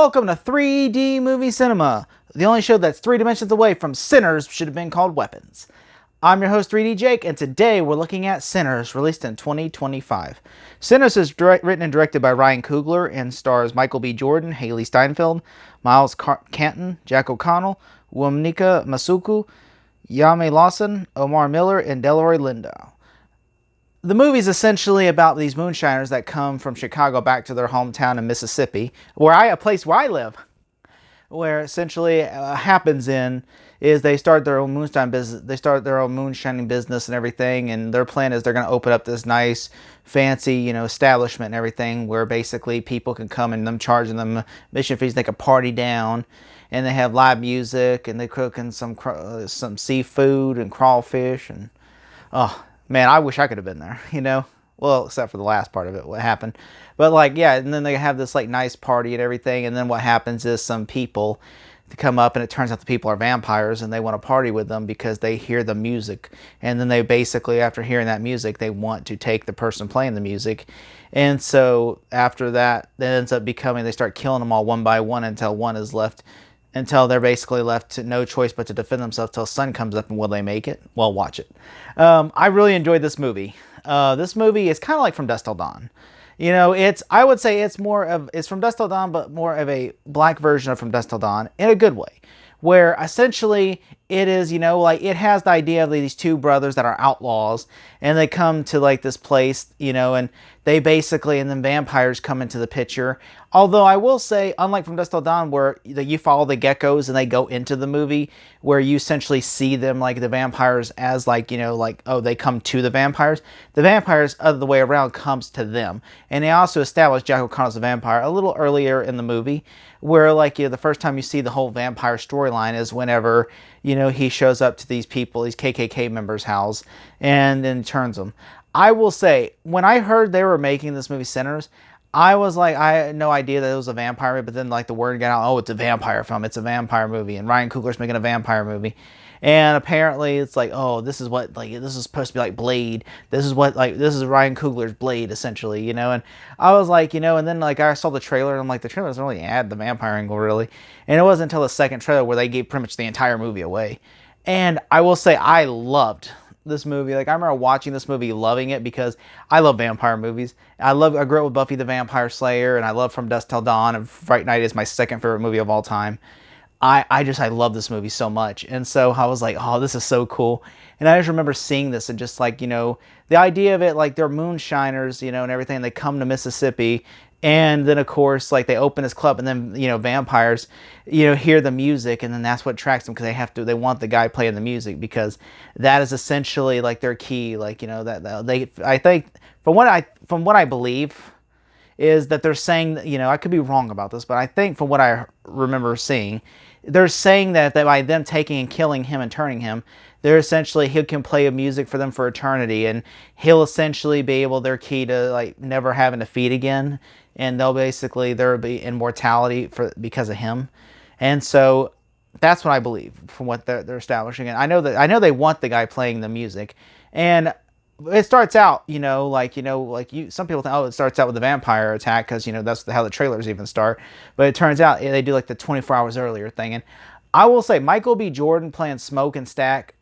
Welcome to 3D Movie Cinema, the only show that's 3 dimensions away from Sinners should have been called Weapons. I'm your host 3D Jake, and today we're looking at Sinners, released in 2025. Sinners is written and directed by Ryan Coogler and stars Michael B. Jordan, Haley Steinfeld, Miles Canton, Jack O'Connell, Wumika Masuku, Yame Lawson, Omar Miller, and Delroy Lindo. The movie is essentially about these moonshiners that come from Chicago back to their hometown in Mississippi, a place where I live, where essentially happens is they start their own moonshine business. They start their own moonshining business and everything, and their plan is they're going to open up this nice, fancy, establishment and everything, where basically people can come and them charging them mission fees. They can party down, and they have live music, and they cooking some seafood and crawfish, and man, I wish I could have been there, Well, except for the last part of it, what happened. But, and then they have this, nice party and everything, and then what happens is some people come up, and it turns out the people are vampires, and they want to party with them because they hear the music. And then they basically, after hearing that music, they want to take the person playing the music. And so, after that, it ends up they start killing them all one by one until one is left, until they're basically left to no choice but to defend themselves till sun comes up. And will they make it? Well, watch it. I really enjoyed this movie. This movie is kind of like From Dusk Till Dawn. I would say it's From Dusk Till Dawn, but more of a black version of From Dusk Till Dawn in a good way, where essentially it is, it has the idea of these two brothers that are outlaws, and they come to this place, and they basically, and then vampires come into the picture. Although I will say, unlike From Dusk Till Dawn, where you follow the geckos and they go into the movie, where you essentially see them, the vampires as, they come to the vampires. The vampires, other the way around, comes to them. And they also established Jack O'Connell as a vampire a little earlier in the movie, where, the first time you see the whole vampire storyline is whenever, he shows up to these people, these KKK members' house, and then turns them. I will say, when I heard they were making this movie Sinners, I was I had no idea that it was a vampire movie, but then the word got out, it's a vampire film, it's a vampire movie, and Ryan Coogler's making a vampire movie. And apparently it's this is what, this is supposed to be like Blade. This is Ryan Coogler's Blade, essentially, And I was and then I saw the trailer, and I'm the trailer doesn't really add the vampire angle, really. And it wasn't until the second trailer where they gave pretty much the entire movie away. And I will say, I loved this movie. I remember watching this movie, loving it, because I love vampire movies. I grew up with Buffy the Vampire Slayer, and I love From Dusk Till Dawn, and Fright Night is my second favorite movie of all time. I love this movie so much. And so I was this is so cool. And I just remember seeing this and just the idea of it, they're moonshiners, and everything. And they come to Mississippi, and then of course, they open this club, and then, vampires, hear the music, and then that's what attracts them, because they want the guy playing the music, because that is essentially their key, I think from what I believe is that they're saying, I could be wrong about this, but I think from what I remember seeing, they're saying that by them taking and killing him and turning him, they're essentially, he can play music for them for eternity, and he'll essentially be able, their key to never having to feed again, and there'll be immortality because of him. And so that's what I believe from what they're establishing. And I know they want the guy playing the music, and it starts out, some people think, it starts out with the vampire attack, because, that's how the trailers even start. But it turns out they do the 24 hours earlier thing. And I will say, Michael B. Jordan playing Smoke and Stack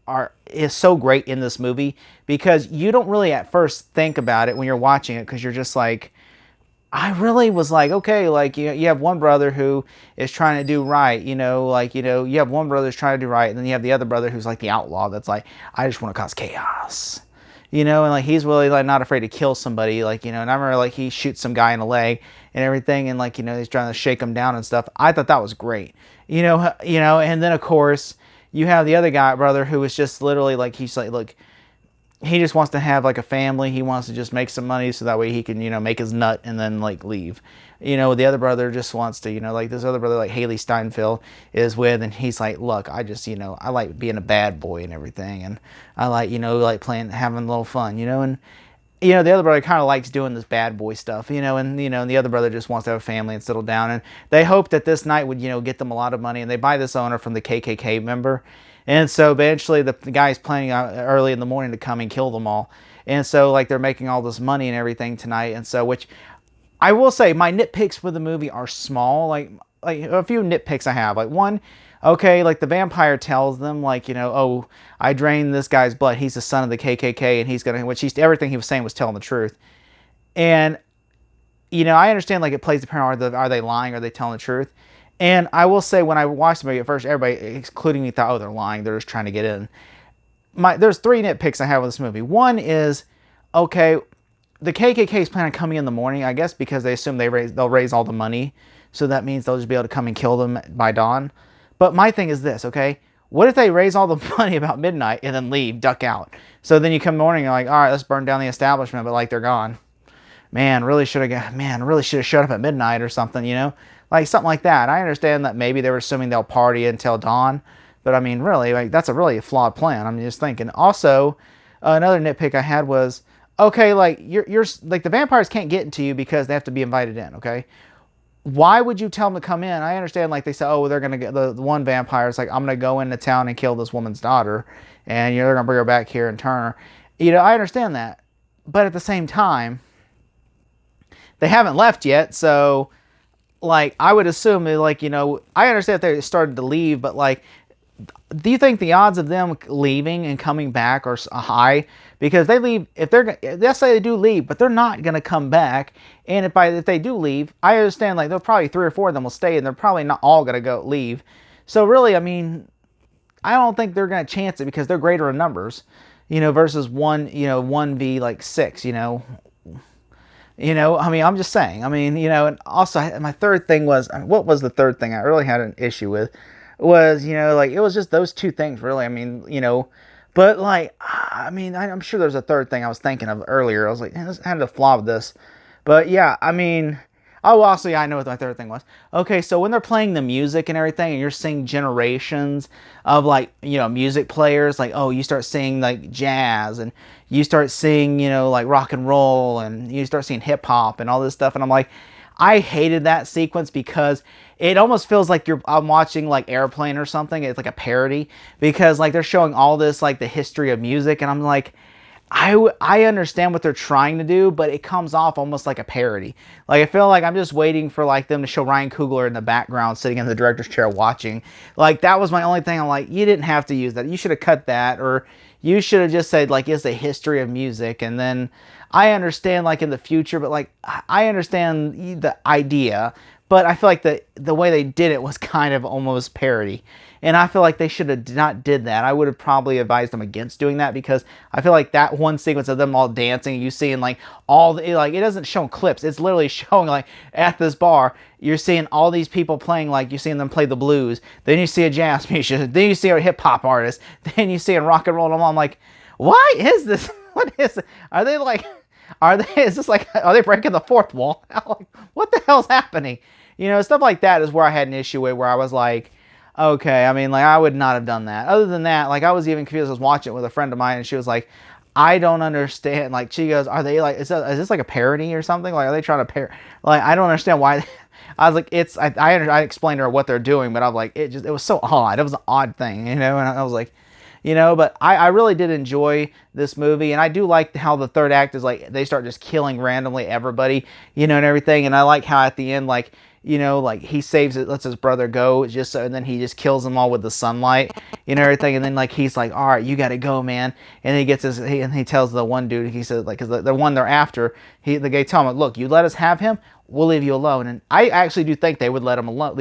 is so great in this movie, because you don't really at first think about it when you're watching it, because you're just I really was okay, you have one brother who is trying to do right, you have one brother who's trying to do right, and then you have the other brother who's the outlaw that's I just want to cause chaos. And he's really not afraid to kill somebody, and I remember he shoots some guy in the leg and everything, and he's trying to shake him down and stuff. I thought that was great, and then of course you have the other brother who is just literally he's look, he just wants to have a family. He wants to just make some money so that way he can, make his nut and then leave. The other brother just wants to, this other brother Haley Steinfeld is with, and he's look, I just, I like being a bad boy and everything, and I playing, having a little fun, and the other brother kind of likes doing this bad boy stuff, and the other brother just wants to have a family and settle down, and they hope that this night would, get them a lot of money, and they buy this owner from the KKK member. And so eventually the guy's planning out early in the morning to come and kill them all. And so they're making all this money and everything tonight. And so, which I will say, my nitpicks with the movie are small. like a few nitpicks I have. Like one, okay, like the vampire tells them like, oh, I drained this guy's blood. He's the son of the KKK, and he's gonna, which he's everything he was saying was telling the truth. And I understand like it plays the parent. Are they lying? Are they telling the truth? And I will say, when I watched the movie at first, everybody, including me, thought, oh, they're lying. They're just trying to get in. There's three nitpicks I have with this movie. One is, okay, the KKK is planning on coming in the morning, I guess, because they assume they'll raise all the money. So that means they'll just be able to come and kill them by dawn. But my thing is this, okay? What if they raise all the money about midnight and then leave, duck out? So then you come in the morning, you're like, all right, let's burn down the establishment, but like they're gone. Really should have showed up at midnight or something, like something like that. I understand that maybe they were assuming they'll party until dawn, but I mean, really, like that's a really flawed plan. I'm just thinking. Also, another nitpick I had was, okay, like you're like the vampires can't get into you because they have to be invited in. Okay, why would you tell them to come in? I understand, like they say, oh, they're gonna get the one vampire. It's like, I'm gonna go into town and kill this woman's daughter, and they're gonna bring her back here and turn her. I understand that, but at the same time, they haven't left yet, so like I would assume like I understand if they started to leave, but like, do you think the odds of them leaving and coming back are high? Because they leave, let's say they do leave, but they're not going to come back. And if they do leave, I understand like there'll probably 3 or 4 of them will stay, and they're probably not all going to leave. So really, I mean, I don't think they're going to chance it because they're greater in numbers, versus 1v like 6, I mean, I'm just saying. I mean, and also my third thing was, what was the third thing I really had an issue with? Was, like it was just those two things really. I mean, but like, I mean, I'm sure there's a third thing I was thinking of earlier. I was like, I had a flaw with this. But yeah, I mean, oh, also, yeah, I know what my third thing was. Okay, so when they're playing the music and everything, and you're seeing generations of like, music players, like, oh, you start seeing like jazz, and you start seeing, like rock and roll, and you start seeing hip hop and all this stuff. And I'm like, I hated that sequence because it almost feels like I'm watching like Airplane or something. It's like a parody because like they're showing all this like the history of music, and I'm like, I understand what they're trying to do, but it comes off almost like a parody. Like I feel like I'm just waiting for like them to show Ryan Coogler in the background sitting in the director's chair watching. Like that was my only thing. I'm like, you didn't have to use that. You should have cut that, or you should have just said like it's the history of music, and then I understand like in the future, but like I understand the idea, but I feel like the way they did it was kind of almost parody. And I feel like they should have not did that. I would have probably advised them against doing that, because I feel like that one sequence of them all dancing, you seeing like like it doesn't show clips. It's literally showing like at this bar, you're seeing all these people playing, like you're seeing them play the blues. Then you see a jazz musician. Then you see a hip hop artist. Then you see a rock and roll. And I'm like, why is this? What is it? Are they like? Is this like? Are they breaking the fourth wall? Like, what the hell's happening? Stuff like that is where I had an issue with, where I was like, okay, I mean, like, I would not have done that. Other than that, like, I was even confused. I was watching it with a friend of mine, and she was like, I don't understand. Like, she goes, are they like, is this like a parody or something? Like, are they trying to like, I don't understand why. I was like, I explained to her what they're doing, but I was like, it was so odd. It was an odd thing, and I was like, but I really did enjoy this movie, and I do like how the third act is like, they start just killing randomly everybody, and everything, and I like how at the end, like, like he saves it, lets his brother go, just so, and then he just kills them all with the sunlight, everything, and then like he's like, all right, you got to go, man, and he gets and he tells the one dude, he says like, because the one they're after, the guy tell him, look, you let us have him, we'll leave you alone. And I actually do think they would leave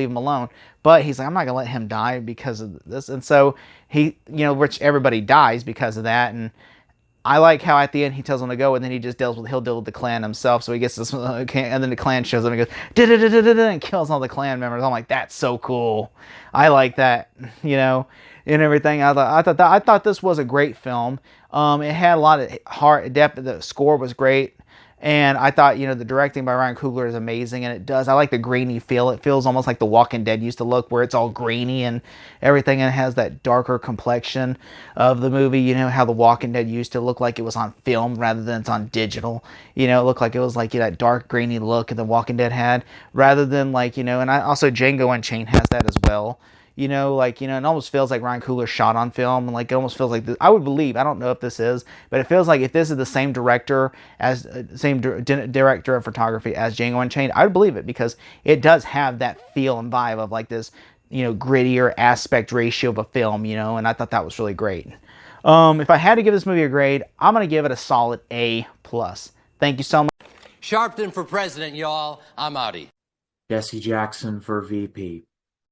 him alone, but he's like, I'm not gonna let him die because of this, and so he, which everybody dies because of that, and I like how at the end he tells them to go, and then he'll deal with the clan himself. So he gets this, and then the clan shows up and goes and kills all the clan members. I'm like, that's so cool. I like that, and everything. I thought this was a great film. It had a lot of heart, depth. The score was great. And I thought, the directing by Ryan Coogler is amazing, and it does. I like the grainy feel. It feels almost like The Walking Dead used to look, where it's all grainy and everything, and it has that darker complexion of the movie. How The Walking Dead used to look like it was on film rather than it's on digital. It looked like it was like that dark grainy look that The Walking Dead had, rather than like, and I also Django Unchained has that as well. It almost feels like Ryan Coogler shot on film, and like it almost feels like this, I would believe, I don't know if this is, but it feels like if this is the same director director of photography as Django Unchained, I would believe it, because it does have that feel and vibe of like this, grittier aspect ratio of a film, and I thought that was really great. If I had to give this movie a grade, I'm gonna give it a solid A+. Thank you so much. Sharpton for president, y'all. I'm outie. Jesse Jackson for VP.